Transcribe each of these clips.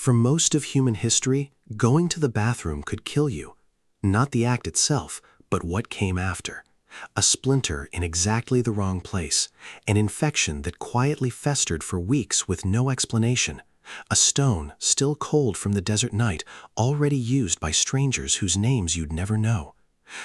For most of human history, going to the bathroom could kill you. Not the act itself, but what came after. A splinter in exactly the wrong place, an infection that quietly festered for weeks with no explanation, a stone still cold from the desert night, already used by strangers whose names you'd never know.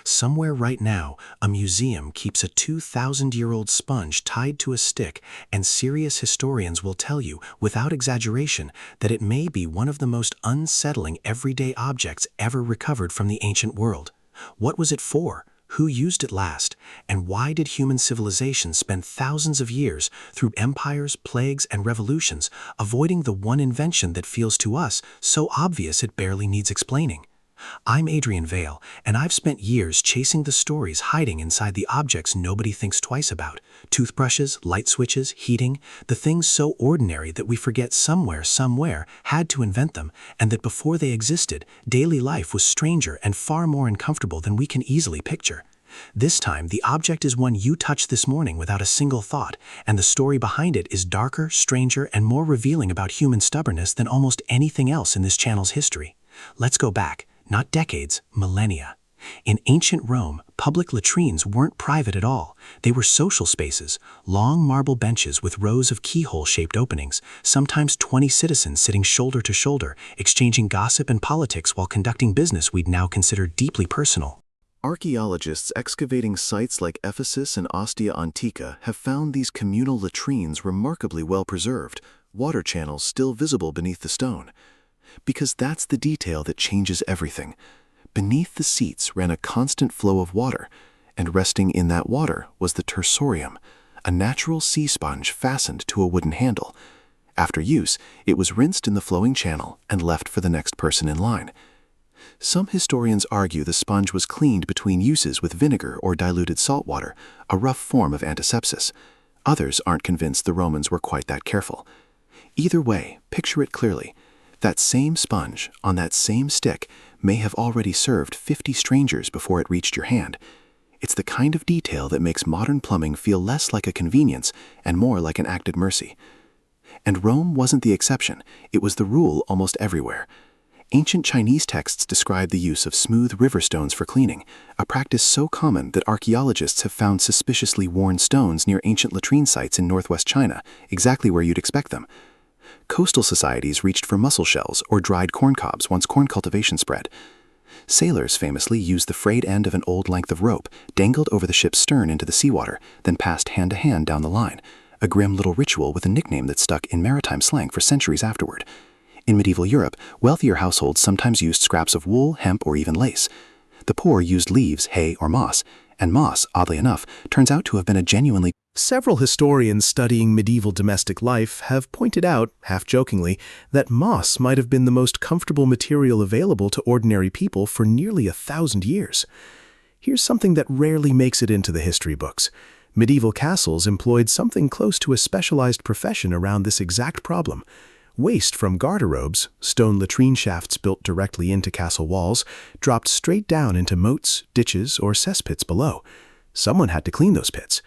Somewhere right now, a museum keeps a 2,000-year-old sponge tied to a stick, and serious historians will tell you, without exaggeration, that it may be one of the most unsettling everyday objects ever recovered from the ancient world. What was it for? Who used it last? And why did human civilization spend thousands of years, through empires, plagues, and revolutions, avoiding the one invention that feels to us so obvious it barely needs explaining? I'm Adrian Vale, and I've spent years chasing the stories hiding inside the objects nobody thinks twice about. Toothbrushes, light switches, heating, the things so ordinary that we forget somewhere had to invent them, and that before they existed, daily life was stranger and far more uncomfortable than we can easily picture. This time, the object is one you touched this morning without a single thought, and the story behind it is darker, stranger, and more revealing about human stubbornness than almost anything else in this channel's history. Let's go back. Not decades, millennia. In ancient Rome, public latrines weren't private at all. They were social spaces, long marble benches with rows of keyhole-shaped openings, sometimes 20 citizens sitting shoulder to shoulder, exchanging gossip and politics while conducting business we'd now consider deeply personal. Archaeologists excavating sites like Ephesus and Ostia Antica have found these communal latrines remarkably well preserved, water channels still visible beneath the stone. Because that's the detail that changes everything. Beneath the seats ran a constant flow of water, and resting in that water was the tersorium, a natural sea sponge fastened to a wooden handle. After use, it was rinsed in the flowing channel and left for the next person in line. Some historians argue the sponge was cleaned between uses with vinegar or diluted salt water, a rough form of antisepsis. Others aren't convinced the Romans were quite that careful. Either way, picture it clearly. That same sponge, on that same stick, may have already served 50 strangers before it reached your hand. It's the kind of detail that makes modern plumbing feel less like a convenience and more like an act of mercy. And Rome wasn't the exception. It was the rule almost everywhere. Ancient Chinese texts describe the use of smooth river stones for cleaning, a practice so common that archaeologists have found suspiciously worn stones near ancient latrine sites in northwest China, exactly where you'd expect them. Coastal societies reached for mussel shells or dried corn cobs once corn cultivation spread. Sailors famously used the frayed end of an old length of rope, dangled over the ship's stern into the seawater, then passed hand to hand down the line, a grim little ritual with a nickname that stuck in maritime slang for centuries afterward. In medieval Europe, wealthier households sometimes used scraps of wool, hemp, or even lace. The poor used leaves, hay, or moss, and moss, oddly enough, turns out to have been a genuinely. Several historians studying medieval domestic life have pointed out, half-jokingly, that moss might have been the most comfortable material available to ordinary people for nearly 1,000 years. Here's something that rarely makes it into the history books. Medieval castles employed something close to a specialized profession around this exact problem. Waste from garderobes, stone latrine shafts built directly into castle walls, dropped straight down into moats, ditches, or cesspits below. Someone had to clean those pits.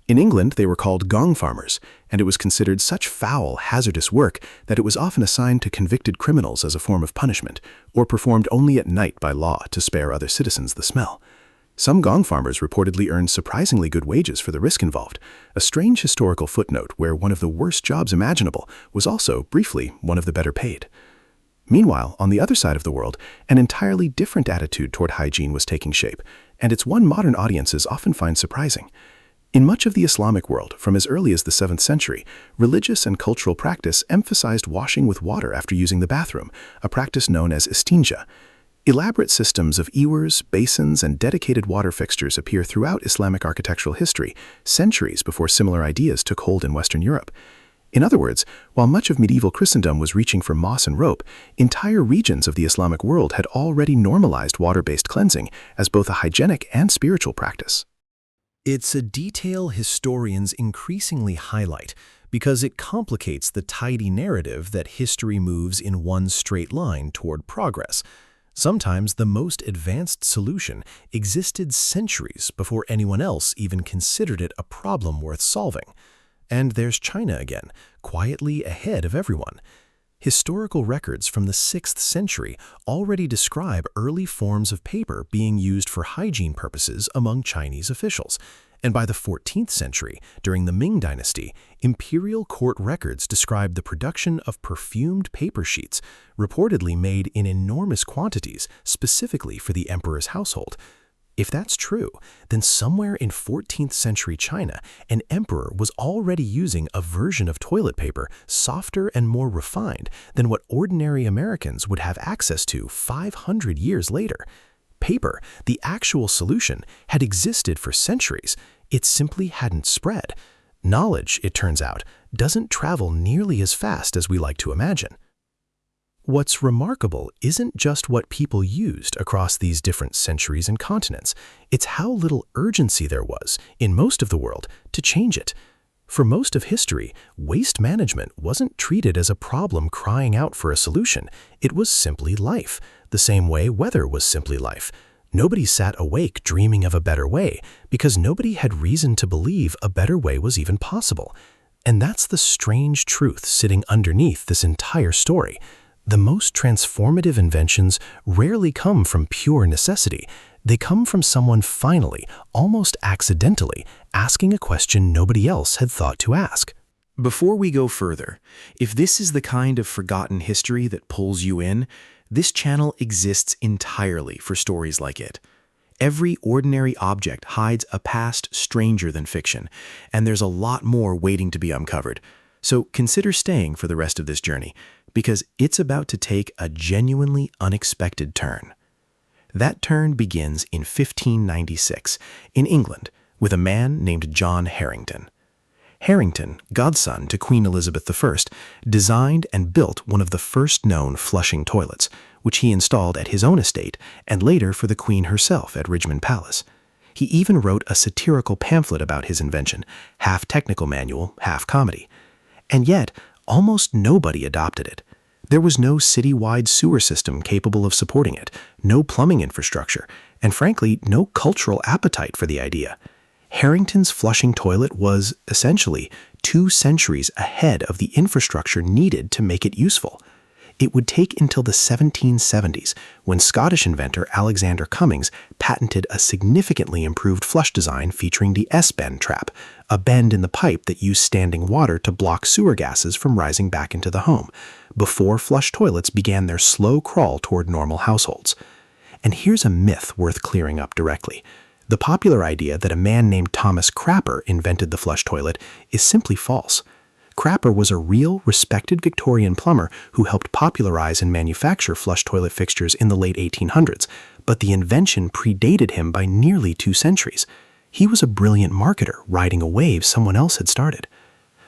In England, they were called gong farmers, and it was considered such foul, hazardous work that it was often assigned to convicted criminals as a form of punishment, or performed only at night by law to spare other citizens the smell. Some gong farmers reportedly earned surprisingly good wages for the risk involved, a strange historical footnote where one of the worst jobs imaginable was also, briefly, one of the better paid. Meanwhile, on the other side of the world, an entirely different attitude toward hygiene was taking shape, and it's one modern audiences often find surprising. In much of the Islamic world, from as early as the 7th century, religious and cultural practice emphasized washing with water after using the bathroom, a practice known as istinja. Elaborate systems of ewers, basins, and dedicated water fixtures appear throughout Islamic architectural history, centuries before similar ideas took hold in Western Europe. In other words, while much of medieval Christendom was reaching for moss and rope, entire regions of the Islamic world had already normalized water-based cleansing as both a hygienic and spiritual practice. It's a detail historians increasingly highlight because it complicates the tidy narrative that history moves in one straight line toward progress. Sometimes the most advanced solution existed centuries before anyone else even considered it a problem worth solving. And there's China again, quietly ahead of everyone. Historical records from the 6th century already describe early forms of paper being used for hygiene purposes among Chinese officials. And by the 14th century, during the Ming Dynasty, imperial court records described the production of perfumed paper sheets, reportedly made in enormous quantities specifically for the emperor's household. If that's true, then somewhere in 14th century China, an emperor was already using a version of toilet paper softer and more refined than what ordinary Americans would have access to 500 years later. Paper, the actual solution, had existed for centuries. It simply hadn't spread. Knowledge, it turns out, doesn't travel nearly as fast as we like to imagine. What's remarkable isn't just what people used across these different centuries and continents. It's how little urgency there was, in most of the world, to change it. For most of history, waste management wasn't treated as a problem crying out for a solution. It was simply life, the same way weather was simply life. Nobody sat awake dreaming of a better way because nobody had reason to believe a better way was even possible. And that's the strange truth sitting underneath this entire story. The most transformative inventions rarely come from pure necessity. They come from someone finally, almost accidentally, asking a question nobody else had thought to ask. Before we go further, if this is the kind of forgotten history that pulls you in, this channel exists entirely for stories like it. Every ordinary object hides a past stranger than fiction, and there's a lot more waiting to be uncovered. So consider staying for the rest of this journey, because it's about to take a genuinely unexpected turn. That turn begins in 1596 in England with a man named John Harington. Harington, godson to Queen Elizabeth I, designed and built one of the first known flushing toilets, which he installed at his own estate and later for the Queen herself at Richmond Palace. He even wrote a satirical pamphlet about his invention, half technical manual, half comedy. And yet, almost nobody adopted it. There was no city-wide sewer system capable of supporting it, no plumbing infrastructure, and frankly, no cultural appetite for the idea. Harington's flushing toilet was, essentially, 2 centuries ahead of the infrastructure needed to make it useful. It would take until the 1770s, when Scottish inventor Alexander Cummings patented a significantly improved flush design featuring the S-bend trap, a bend in the pipe that used standing water to block sewer gases from rising back into the home, before flush toilets began their slow crawl toward normal households. And here's a myth worth clearing up directly. The popular idea that a man named Thomas Crapper invented the flush toilet is simply false. Crapper was a real, respected Victorian plumber who helped popularize and manufacture flush toilet fixtures in the late 1800s, but the invention predated him by nearly 2 centuries. He was a brilliant marketer riding a wave someone else had started.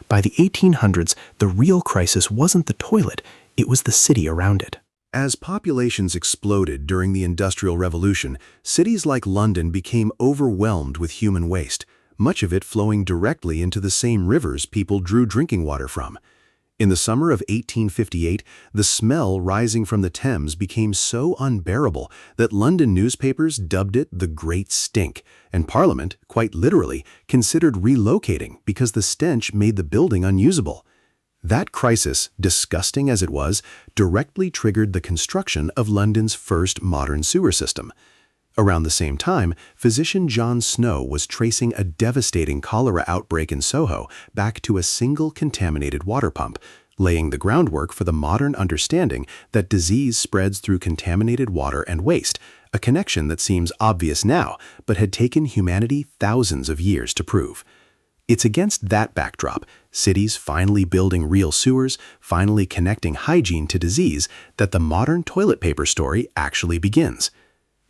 By the 1800s, the real crisis wasn't the toilet, it was the city around it. As populations exploded during the Industrial Revolution, cities like London became overwhelmed with human waste, much of it flowing directly into the same rivers people drew drinking water from. In the summer of 1858, the smell rising from the Thames became so unbearable that London newspapers dubbed it the Great Stink, and Parliament, quite literally, considered relocating because the stench made the building unusable. That crisis, disgusting as it was, directly triggered the construction of London's first modern sewer system. Around the same time, physician John Snow was tracing a devastating cholera outbreak in Soho back to a single contaminated water pump, laying the groundwork for the modern understanding that disease spreads through contaminated water and waste, a connection that seems obvious now but had taken humanity thousands of years to prove. It's against that backdrop, cities finally building real sewers, finally connecting hygiene to disease, that the modern toilet paper story actually begins.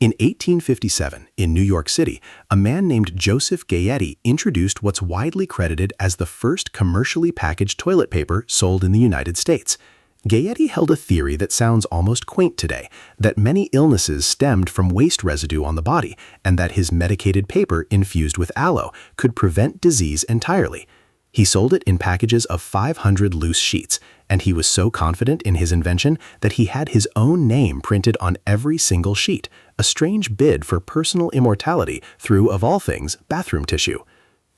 In 1857, in New York City, a man named Joseph Gayety introduced what's widely credited as the first commercially packaged toilet paper sold in the United States. Gayety held a theory that sounds almost quaint today, that many illnesses stemmed from waste residue on the body, and that his medicated paper infused with aloe could prevent disease entirely. He sold it in packages of 500 loose sheets, and he was so confident in his invention that he had his own name printed on every single sheet, a strange bid for personal immortality through, of all things, bathroom tissue.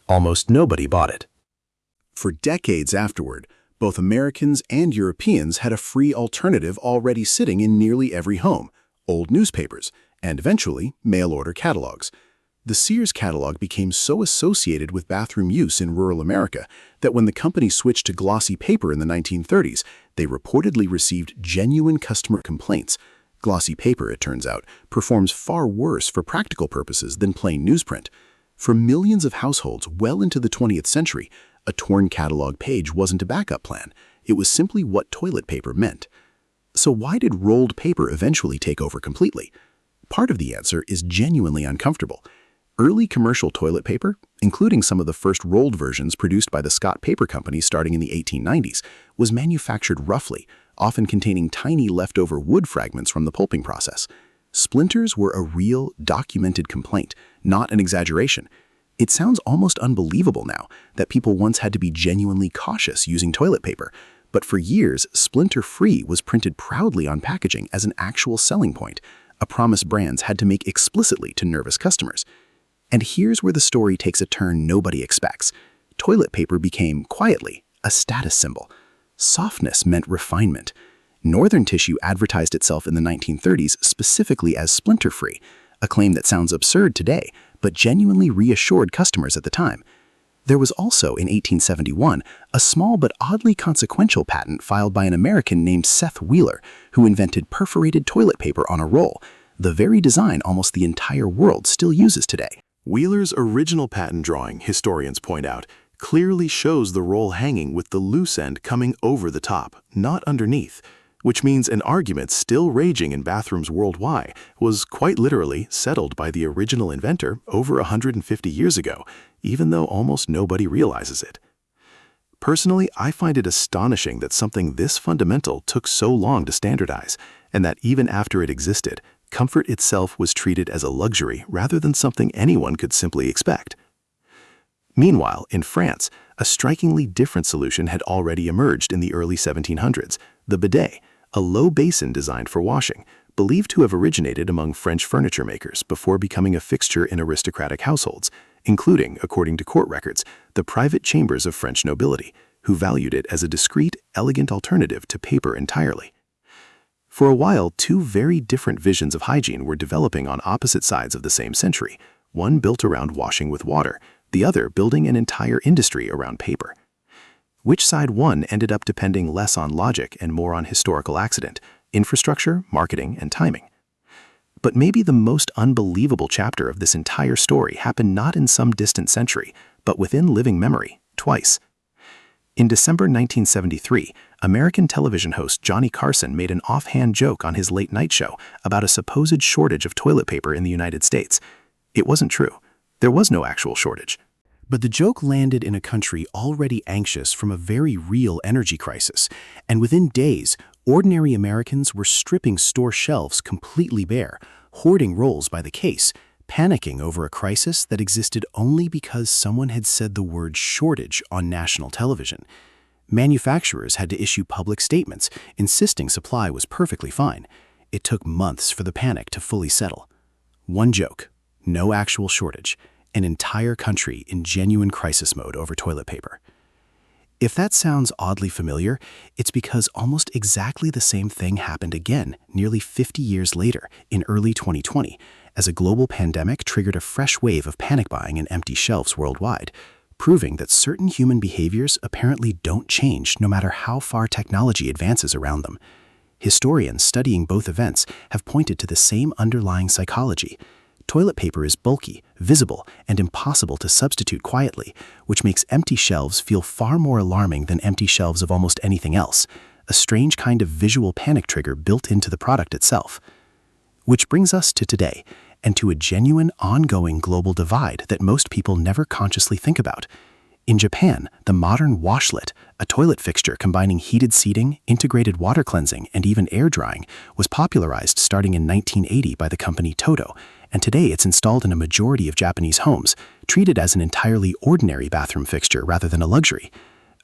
Almost nobody bought it. For decades afterward, Both Americans and Europeans had a free alternative already sitting in nearly every home: old newspapers, and eventually mail-order catalogs. The Sears catalog became so associated with bathroom use in rural America that when the company switched to glossy paper in the 1930s, they reportedly received genuine customer complaints. Glossy paper, it turns out, performs far worse for practical purposes than plain newsprint. For millions of households well into the 20th century, a torn catalog page wasn't a backup plan. It was simply what toilet paper meant. So why did rolled paper eventually take over completely? Part of the answer is genuinely uncomfortable. Early commercial toilet paper, including some of the first rolled versions produced by the Scott Paper Company starting in the 1890s, was manufactured roughly, often containing tiny leftover wood fragments from the pulping process. Splinters were a real, documented complaint, not an exaggeration. It sounds almost unbelievable now that people once had to be genuinely cautious using toilet paper, but for years, splinter-free was printed proudly on packaging as an actual selling point, a promise brands had to make explicitly to nervous customers. And here's where the story takes a turn nobody expects. Toilet paper became, quietly, a status symbol. Softness meant refinement. Northern tissue advertised itself in the 1930s specifically as splinter-free, a claim that sounds absurd today, but genuinely reassured customers at the time. There was also, in 1871, a small but oddly consequential patent filed by an American named Seth Wheeler, who invented perforated toilet paper on a roll, the very design almost the entire world still uses today. Wheeler's original patent drawing, historians point out, clearly shows the roll hanging with the loose end coming over the top, not underneath, which means an argument still raging in bathrooms worldwide was quite literally settled by the original inventor over 150 years ago, even though almost nobody realizes it. Personally, I find it astonishing that something this fundamental took so long to standardize, and that even after it existed, comfort itself was treated as a luxury rather than something anyone could simply expect. Meanwhile, in France, a strikingly different solution had already emerged in the early 1700s, the bidet, a low basin designed for washing, believed to have originated among French furniture makers before becoming a fixture in aristocratic households, including, according to court records, the private chambers of French nobility, who valued it as a discreet, elegant alternative to paper entirely. For a while, two very different visions of hygiene were developing on opposite sides of the same century, one built around washing with water, the other building an entire industry around paper. Which side won ended up depending less on logic and more on historical accident, infrastructure, marketing, and timing. But maybe the most unbelievable chapter of this entire story happened not in some distant century, but within living memory, twice. In December 1973, American television host Johnny Carson made an offhand joke on his late-night show about a supposed shortage of toilet paper in the United States. It wasn't true. There was no actual shortage. But the joke landed in a country already anxious from a very real energy crisis, and within days, ordinary Americans were stripping store shelves completely bare, hoarding rolls by the case, panicking over a crisis that existed only because someone had said the word shortage on national television. Manufacturers had to issue public statements insisting supply was perfectly fine. It took months for the panic to fully settle. One joke, no actual shortage, an entire country in genuine crisis mode over toilet paper. If that sounds oddly familiar, it's because almost exactly the same thing happened again nearly 50 years later in early 2020, as a global pandemic triggered a fresh wave of panic buying and empty shelves worldwide, proving that certain human behaviors apparently don't change no matter how far technology advances around them. Historians studying both events have pointed to the same underlying psychology. Toilet paper is bulky, visible, and impossible to substitute quietly, which makes empty shelves feel far more alarming than empty shelves of almost anything else, a strange kind of visual panic trigger built into the product itself. Which brings us to today, and to a genuine, ongoing global divide that most people never consciously think about. In Japan, the modern washlet, a toilet fixture combining heated seating, integrated water cleansing, and even air drying, was popularized starting in 1980 by the company Toto, and today it's installed in a majority of Japanese homes, treated as an entirely ordinary bathroom fixture rather than a luxury.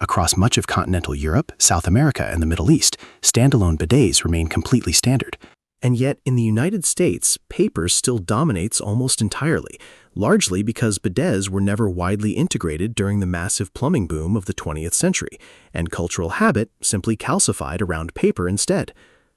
Across much of continental Europe, South America, and the Middle East, standalone bidets remain completely standard. And yet, in the United States, paper still dominates almost entirely, largely because bidets were never widely integrated during the massive plumbing boom of the 20th century, and cultural habit simply calcified around paper instead.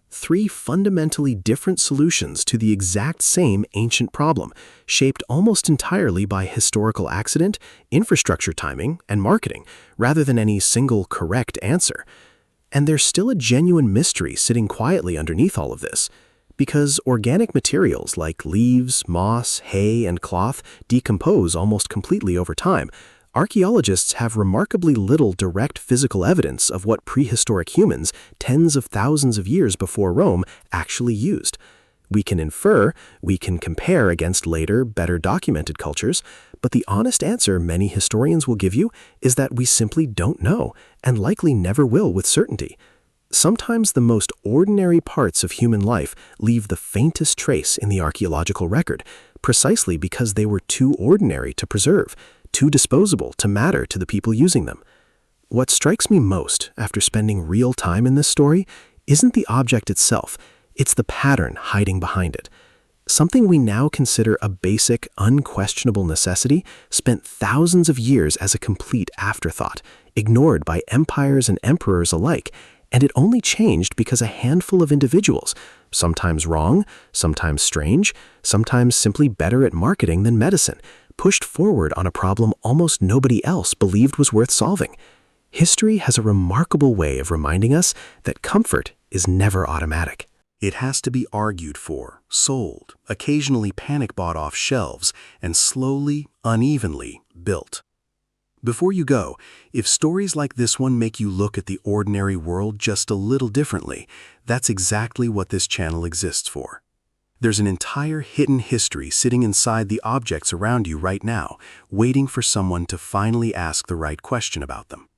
Three fundamentally different solutions to the exact same ancient problem, shaped almost entirely by historical accident, infrastructure timing, and marketing, rather than any single correct answer. And there's still a genuine mystery sitting quietly underneath all of this. Because organic materials like leaves, moss, hay, and cloth decompose almost completely over time, archaeologists have remarkably little direct physical evidence of what prehistoric humans, tens of thousands of years before Rome, actually used. We can infer, we can compare against later, better documented cultures, but the honest answer many historians will give you is that we simply don't know, and likely never will with certainty. Sometimes the most ordinary parts of human life leave the faintest trace in the archaeological record, precisely because they were too ordinary to preserve, too disposable to matter to the people using them. What strikes me most after spending real time in this story isn't the object itself, it's the pattern hiding behind it. Something we now consider a basic, unquestionable necessity spent thousands of years as a complete afterthought, ignored by empires and emperors alike, and it only changed because a handful of individuals, sometimes wrong, sometimes strange, sometimes simply better at marketing than medicine, pushed forward on a problem almost nobody else believed was worth solving. History has a remarkable way of reminding us that comfort is never automatic. It has to be argued for, sold, occasionally panic-bought off shelves, and slowly, unevenly built. Before you go, if stories like this one make you look at the ordinary world just a little differently, that's exactly what this channel exists for. There's an entire hidden history sitting inside the objects around you right now, waiting for someone to finally ask the right question about them.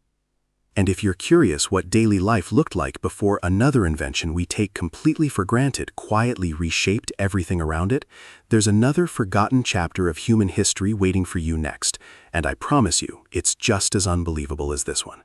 And if you're curious what daily life looked like before another invention we take completely for granted quietly reshaped everything around it, there's another forgotten chapter of human history waiting for you next, and I promise you, it's just as unbelievable as this one.